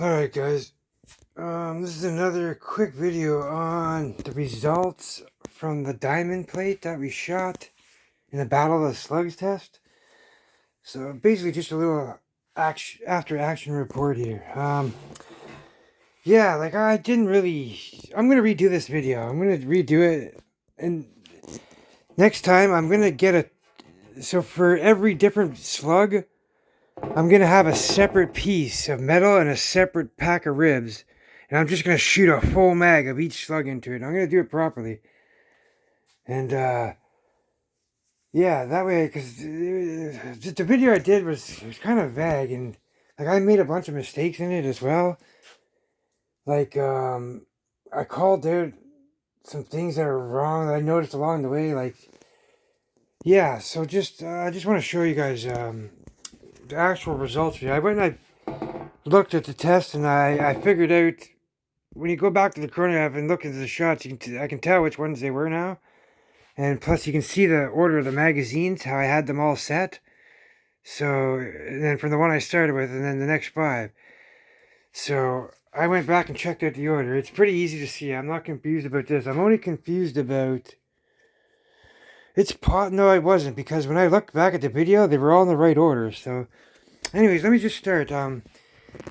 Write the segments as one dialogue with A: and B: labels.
A: Alright guys, this is another quick video on the results from the diamond plate that we shot in the Battle of the Slugs test. So basically just a little after action report here. Yeah, like I'm gonna redo this video. I'm gonna redo it, and next time I'm gonna so for every different slug, I'm going to have a separate piece of metal and a separate pack of ribs. And I'm just going to shoot a full mag of each slug into it. I'm going to do it properly. And, yeah, that way, because the video I did was kind of vague. And, like, I made a bunch of mistakes in it as well. Like, I called out some things that are wrong that I noticed along the way. Like, yeah, so I just want to show you guys, the actual results. I went and I looked at the test, and I figured out when you go back to the chronograph and look into the shots, I can tell which ones they were now. And plus, you can see the order of the magazines, how I had them all set. So, and then from the one I started with, and then the next 5. So, I went back and checked out the order. It's pretty easy to see. I'm not confused about this. I'm only confused about... No, I wasn't, because when I looked back at the video, they were all in the right order. So, anyways, let me just start.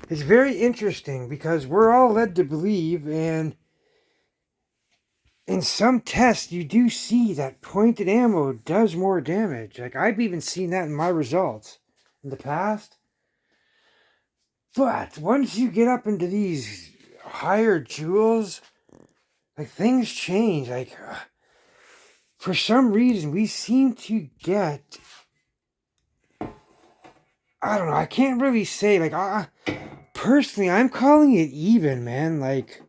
A: It's very interesting because we're all led to believe, and in some tests you do see that pointed ammo does more damage. Like, I've even seen that in my results in the past. But once you get up into these higher joules, like, things change. Like, for some reason we seem to get... I don't know, I can't really say, like, personally, I'm calling it even, man. Like,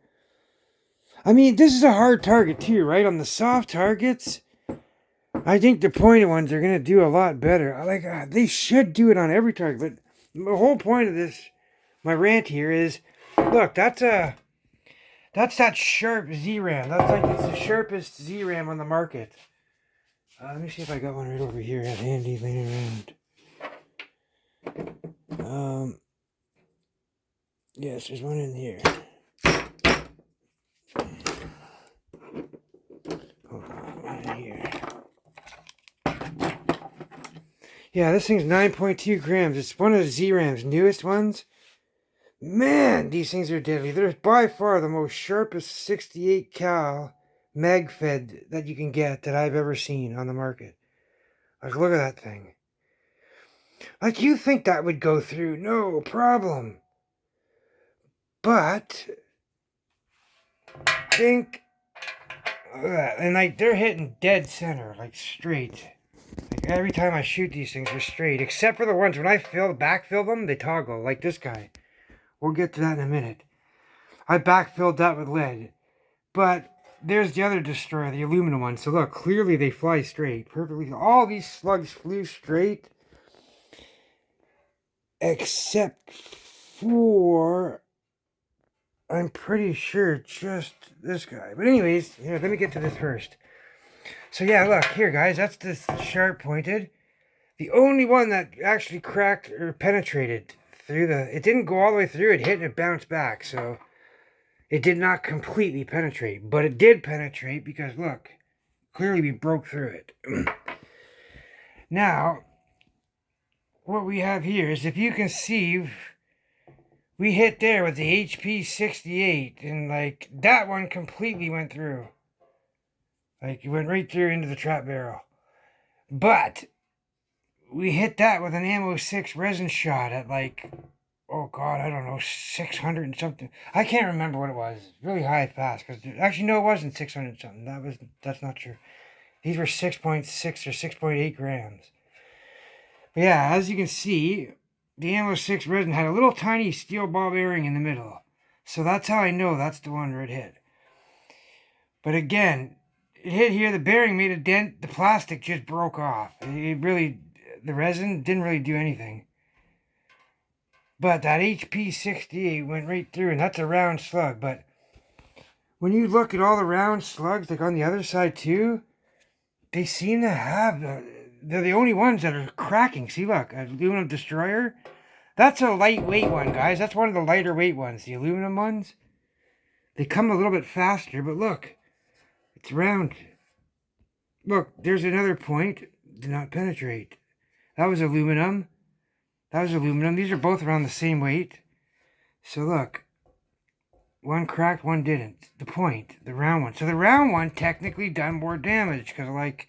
A: I mean, this is a hard target too, right? On the soft targets, I think the pointed ones are going to do a lot better. Like, they should do it on every target, but the whole point of this, my rant here is, look, that's that sharp Z-Ram. It's the sharpest Z-Ram on the market. Let me see if I got one right over here handy laying around. Yes, there's one in here. Hold on, one in here. Yeah, this thing's 9.2 grams. It's one of the Z-Ram's newest ones. Man, these things are deadly. They're by far the most sharpest 68 cal mag fed that you can get that I've ever seen on the market. Like, look at that thing. Like, you think that would go through, no problem. But think, and like, they're hitting dead center, like straight. Like, every time I shoot these things, they're straight. Except for the ones when I backfill them, they toggle, like this guy. We'll get to that in a minute. I backfilled that with lead. But there's the other destroyer, the aluminum one. So look, clearly they fly straight. Perfectly. All these slugs flew straight. Except for... I'm pretty sure just this guy. But anyways, here, let me get to this first. So yeah, look, here guys, that's the sharp pointed. The only one that actually cracked or penetrated through it didn't go all the way through, it hit and it bounced back, so it did not completely penetrate. But it did penetrate because, look, clearly we broke through it. Now, what we have here is, if you can see, we hit there with the HP 68, and like, that one completely went through. Like, it went right through into the trap barrel. But we hit that with an ammo 6 resin shot at like, oh god, I don't know, 600 and something. I can't remember what it was. Really high fast. Actually, no, it wasn't 600 something. That's not true. These were 6.6 or 6.8 grams. But yeah, as you can see, the ammo 6 resin had a little tiny steel ball bearing in the middle. So that's how I know that's the one where it hit. But again, it hit here, the bearing made a dent, the plastic just broke off. The resin didn't really do anything. But that HP 68 went right through, and that's a round slug. But when you look at all the round slugs, like on the other side too, they seem to have, they're the only ones that are cracking. See, look, aluminum destroyer, That's a lightweight one, guys. That's one of the lighter weight ones. The aluminum ones. They come a little bit faster, but look. It's round. Look, there's another point. Did not penetrate. That was aluminum. That was aluminum. These are both around the same weight. So look. One cracked, one didn't. The point. The round one. So the round one technically done more damage. Because, like,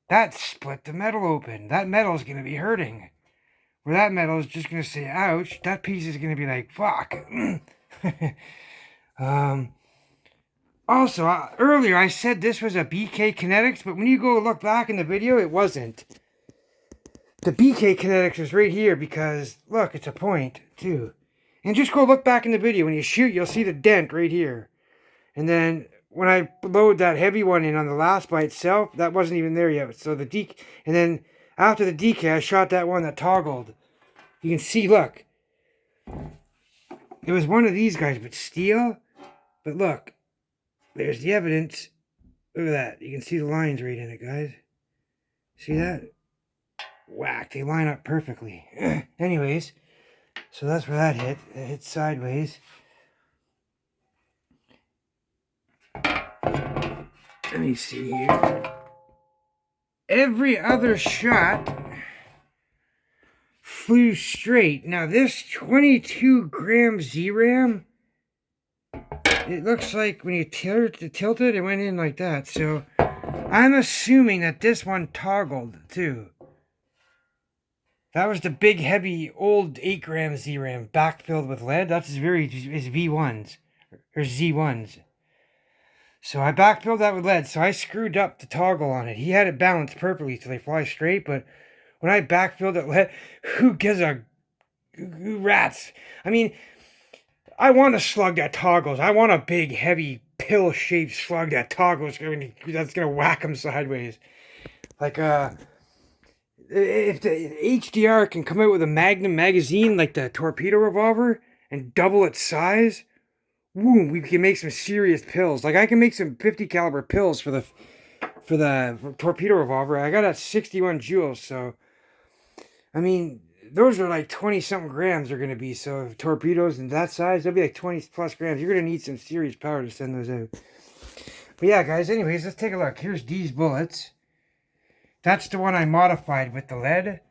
A: that split the metal open. That metal is going to be hurting. Where that metal is just going to say, ouch. That piece is going to be like, fuck. Also, earlier I said this was a BK Kinetics, but when you go look back in the video, it wasn't. The BK Kinetics was right here because, look, it's a point, too. And just go look back in the video. When you shoot, you'll see the dent right here. And then when I load that heavy one in on the last by itself, that wasn't even there yet. So the DK, and then after the DK, I shot that one that toggled. You can see, look. It was one of these guys, but steel. But look. There's the evidence. Look at that. You can see the lines right in it, guys. See that? Whack. They line up perfectly. Anyways, so that's where that hit. It hit sideways. Let me see here. Every other shot flew straight. Now this 22 gram Z-Ram, it looks like when you tilt it, it went in like that. So I'm assuming that this one toggled too. That was the big, heavy, old 8 gram Z-Ram backfilled with lead. That's his V1s or Z1s. So I backfilled that with lead. So I screwed up the toggle on it. He had it balanced perfectly so they fly straight. But when I backfilled it lead, who gives a rats? I mean, I want a slug that toggles. I want a big, heavy, pill-shaped slug that toggles. That's gonna whack them sideways. Like if the HDR can come out with a Magnum magazine like the torpedo revolver and double its size, woo, we can make some serious pills. Like I can make some 50 caliber pills for the torpedo revolver. I got at 61 joules, so I mean those are like 20 something grams are gonna be. So if torpedoes and that size, they'll be like 20 plus grams. You're gonna need some serious power to send those out. But yeah, guys. Anyways, let's take a look. Here's these bullets. That's the one I modified with the lead.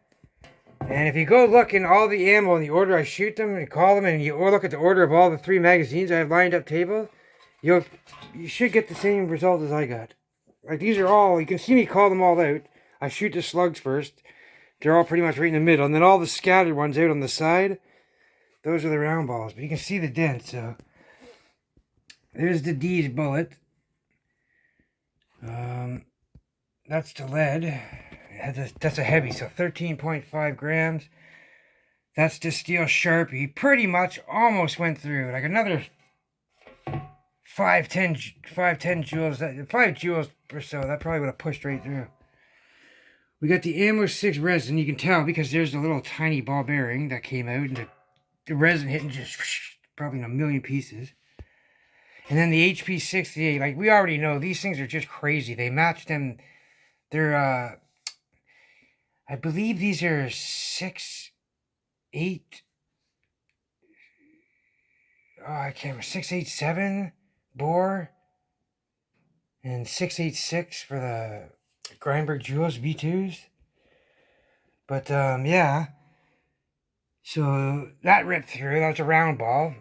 A: And if you go look in all the ammo in the order I shoot them and call them, and you look at the order of all the 3 magazines I have lined up table, you should get the same result as I got. Like these are all, you can see me call them all out. I shoot the slugs first. They're all pretty much right in the middle. And then all the scattered ones out on the side, those are the round balls. But you can see the dent, so. There's the D's bullet. That's the lead. That's a heavy, so 13.5 grams. That's the steel Sharpie. Pretty much almost went through. Like another 10 joules, 5 joules or so. That probably would have pushed right through. We got the Ammo 6 resin. You can tell because there's a little tiny ball bearing that came out. And the resin hitting just probably in a million pieces. And then the HP 68. Like we already know, these things are just crazy. They match them. They're, I believe these are 6, 8, I can't remember, 687 bore, and 686 for the Grindberg Joules V2s. But, yeah. So, that ripped through. That was a round ball.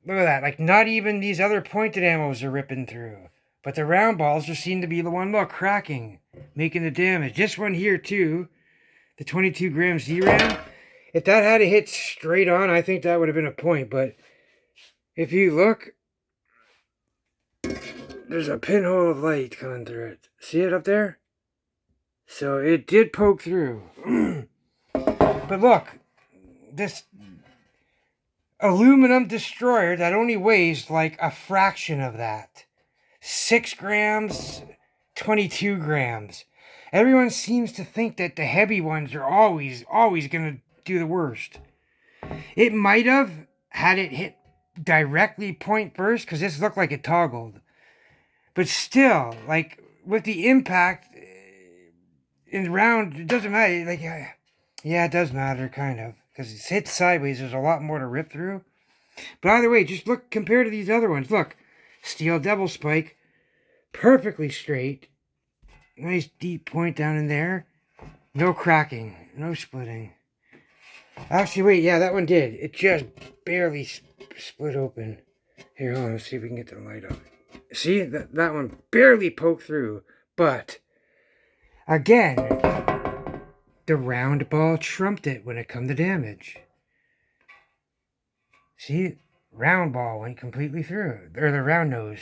A: Look at that. Like, not even these other pointed ammos are ripping through. But the round balls just seem to be the one, look, cracking, making the damage. This one here, too, the 22 gram Z-Ram, if that had hit straight on, I think that would have been a point. But if you look, there's a pinhole of light coming through it. See it up there? So it did poke through. But look, this aluminum destroyer that only weighs like a fraction of that. 6 grams, 22 grams. Everyone seems to think that the heavy ones are always going to do the worst. It might have had it hit directly point first because this looked like it toggled. But still, like with the impact in the round, it doesn't matter. Like, yeah, it does matter, kind of. because it's hit sideways. There's a lot more to rip through. But either way, just look compared to these other ones. Look, steel double spike, perfectly straight. Nice deep point down in there. No cracking, no splitting. Actually, wait, yeah, that one did. It just barely split open. Here, hold on, let's see if we can get the light on. See, that one barely poked through. But, again, the round ball trumped it when it come to damage. See, round ball went completely through. Or the round nose.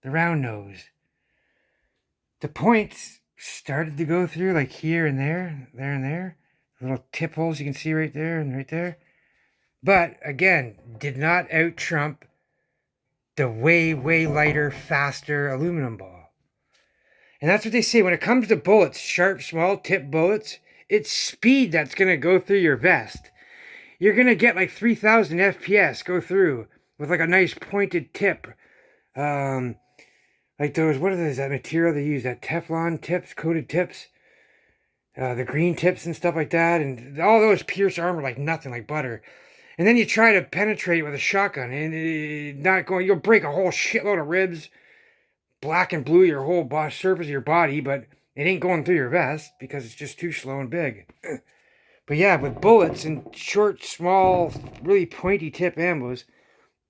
A: The round nose. The points started to go through like here and there and there. Little tip holes you can see right there and right there. But, again, did not out-trump the way, way lighter, faster aluminum ball. And that's what they say. When it comes to bullets, sharp, small tip bullets, it's speed that's going to go through your vest. You're going to get like 3,000 FPS go through with like a nice pointed tip. Like those, what are those, that material they use, that Teflon tips, coated tips. The green tips and stuff like that. And all those pierce armor like nothing, like butter. And then you try to penetrate with a shotgun, and not going. You'll break a whole shitload of ribs, black and blue your whole surface of your body, but it ain't going through your vest because it's just too slow and big. But yeah, with bullets and short, small, really pointy tip ammos,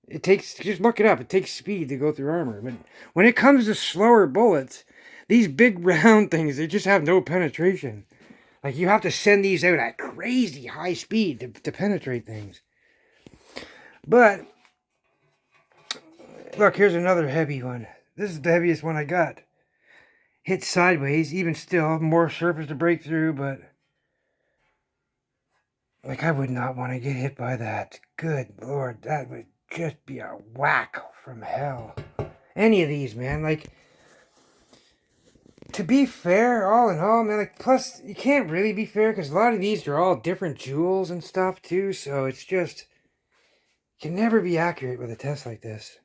A: it takes, just look it up, it takes speed to go through armor. But when it comes to slower bullets, these big round things, they just have no penetration. Like you have to send these out at crazy high speed to penetrate things. But, look, here's another heavy one. This is the heaviest one I got. Hit sideways, even still, more surface to break through, but like I would not want to get hit by that. Good Lord, that would just be a whack from hell. Any of these, man, like, to be fair, all in all, man, like, plus, you can't really be fair, because a lot of these are all different jewels and stuff, too, so it's just, can never be accurate with a test like this.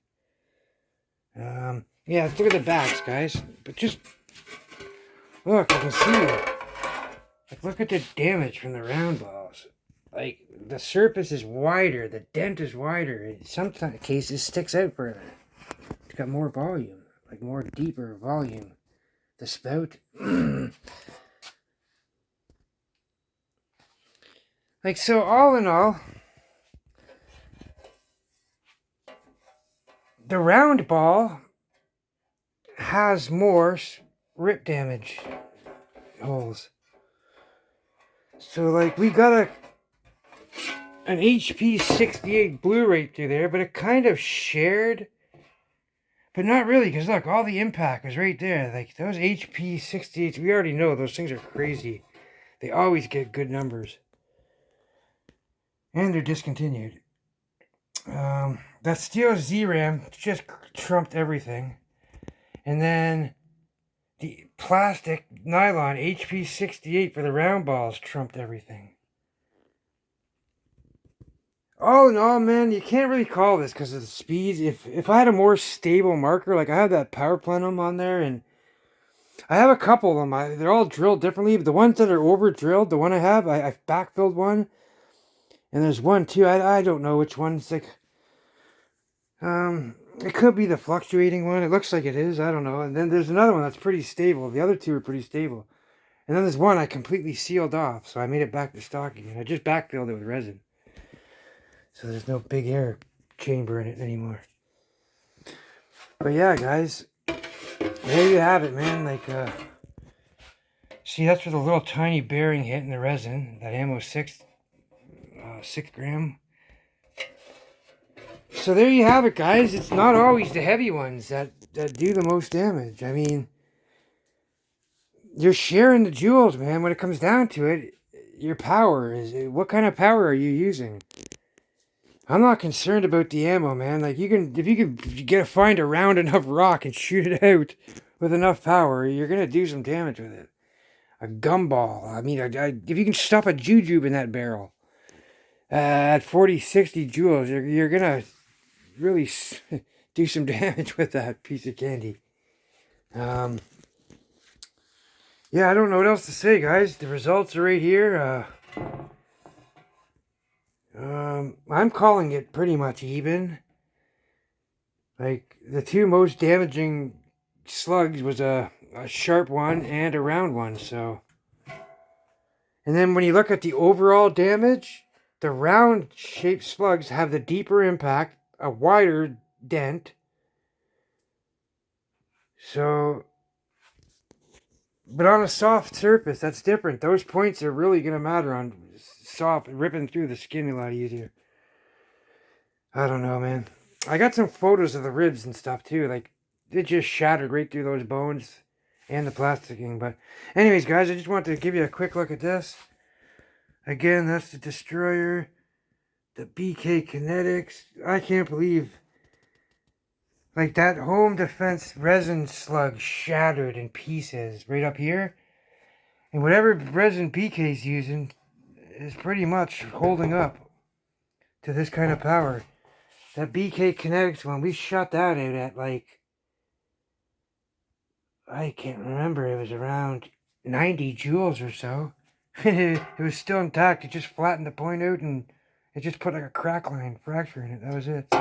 A: Yeah, let's look at the backs, guys. But just look, I can see. Like, look at the damage from the round balls. Like, the surface is wider, the dent is wider. In some cases, sticks out further. It's got more volume, like more deeper volume. The spout. Like, so all in all, the round ball has more rip damage holes. So, like, we got an HP 68 blue right through there, but it kind of shared, but not really, because look, all the impact was right there. Like, those HP 68s, we already know those things are crazy. They always get good numbers. And they're discontinued. That steel Z-Ram just trumped everything. And then the plastic nylon HP 68 for the round balls trumped everything. All in all, man, you can't really call this because of the speeds. If I had a more stable marker, like I have that power plenum on there, and I have a couple of them. They're all drilled differently, but the ones that are over drilled, the one I have, I've backfilled one. And there's one too, I don't know which one. It's like, it could be the fluctuating one. It looks like it is, I don't know. And then there's another one that's pretty stable. The other two are pretty stable. And then there's one I completely sealed off, so I made it back to stock again. I just backfilled it with resin. So there's no big air chamber in it anymore. But yeah, guys, there you have it, man. Like, see, that's for the little tiny bearing hit in the resin. That ammo 6 gram. So there you have it, guys. It's not always the heavy ones that do the most damage. I mean, you're sharing the jewels, man. When it comes down to it, your power is, what kind of power are you using? I'm not concerned about the ammo, man. Like, if you could find a round enough rock and shoot it out with enough power, you're gonna do some damage with it. A gumball. I mean, if you can stuff a jujube in that barrel at 40, 60 joules, you're gonna really do some damage with that piece of candy. Yeah, I don't know what else to say, guys. The results are right here. I'm calling it pretty much even. Like, the two most damaging slugs was a sharp one and a round one, so. And then when you look at the overall damage, the round shaped slugs have the deeper impact, a wider dent. So, but on a soft surface, that's different. Those points are really going to matter on soft, ripping through the skin a lot easier. I don't know, man. I got some photos of the ribs and stuff too. Like, it just shattered right through those bones and the plasticing. But anyways, guys, I just wanted to give you a quick look at this. Again, that's the Destroyer. The BK Kinetics. I can't believe, like, that home defense resin slug shattered in pieces right up here. And whatever resin BK's using is pretty much holding up to this kind of power. That BK Kinetics one, we shot that out at, like, I can't remember, it was around 90 joules or so. It was still intact. It just flattened the point out and it just put like a crack line fracture in it. That was it.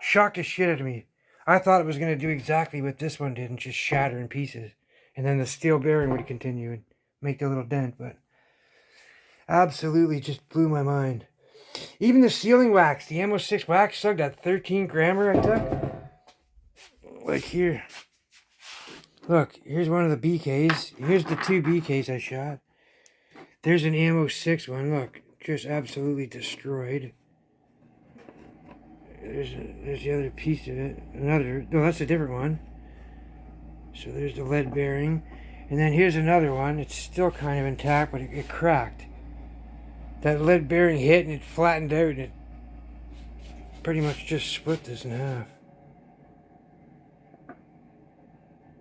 A: Shocked the shit out of me. I thought it was going to do exactly what this one did and just shatter in pieces. And then the steel bearing would continue and make the little dent. But absolutely just blew my mind. Even the sealing wax, the MO6 wax slug, that 13 grammer I took. Like here. Look, here's one of the BKs. Here's the two BKs I shot. There's an ammo 6 one. Look, just absolutely destroyed. There's the other piece of it. Another. No, that's a different one. So there's the lead bearing. And then here's another one. It's still kind of intact, but it cracked. That lead bearing hit and it flattened out and it pretty much just split this in half.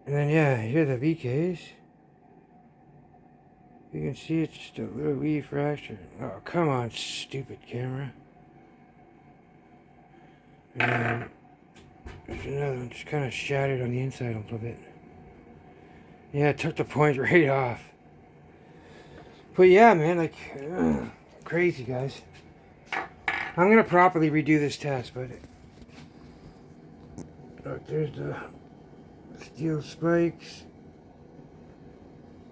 A: And then, yeah, here are the VKs. You can see it's just a little wee fracture. Oh, come on, stupid camera. And there's another one just kind of shattered on the inside a little bit. Yeah, it took the point right off. But yeah, man, like, crazy, guys. I'm going to properly redo this test, but look, there's the steel spikes.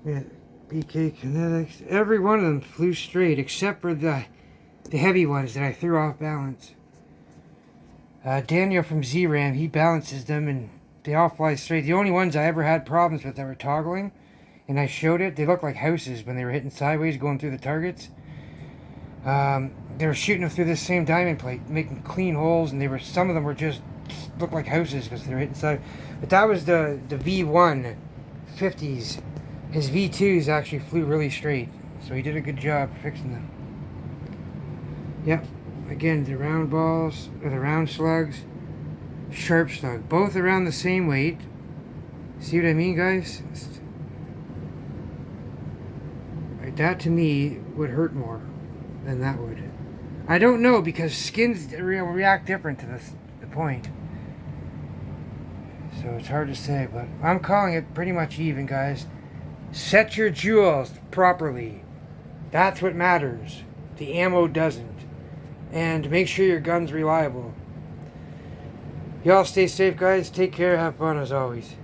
A: Yeah, BK Kinetics. Every one of them flew straight, except for the heavy ones that I threw off balance. Daniel from ZRAM, he balances them and they all fly straight. The only ones I ever had problems with that were toggling, and I showed it, they looked like houses when they were hitting sideways going through the targets. They were shooting them through this same diamond plate, making clean holes, and some of them were just looked like houses because they were hitting side. But that was the V1 50s. His V2s actually flew really straight, so he did a good job fixing them. Yep, again, the round balls, or the round slugs, sharp slug, both around the same weight. See what I mean, guys? Like, that to me would hurt more than that would. I don't know, because skins react different to the point. So it's hard to say, but I'm calling it pretty much even, guys. Set your joules properly. That's what matters. The ammo doesn't. And make sure your gun's reliable. Y'all stay safe, guys. Take care. Have fun as always.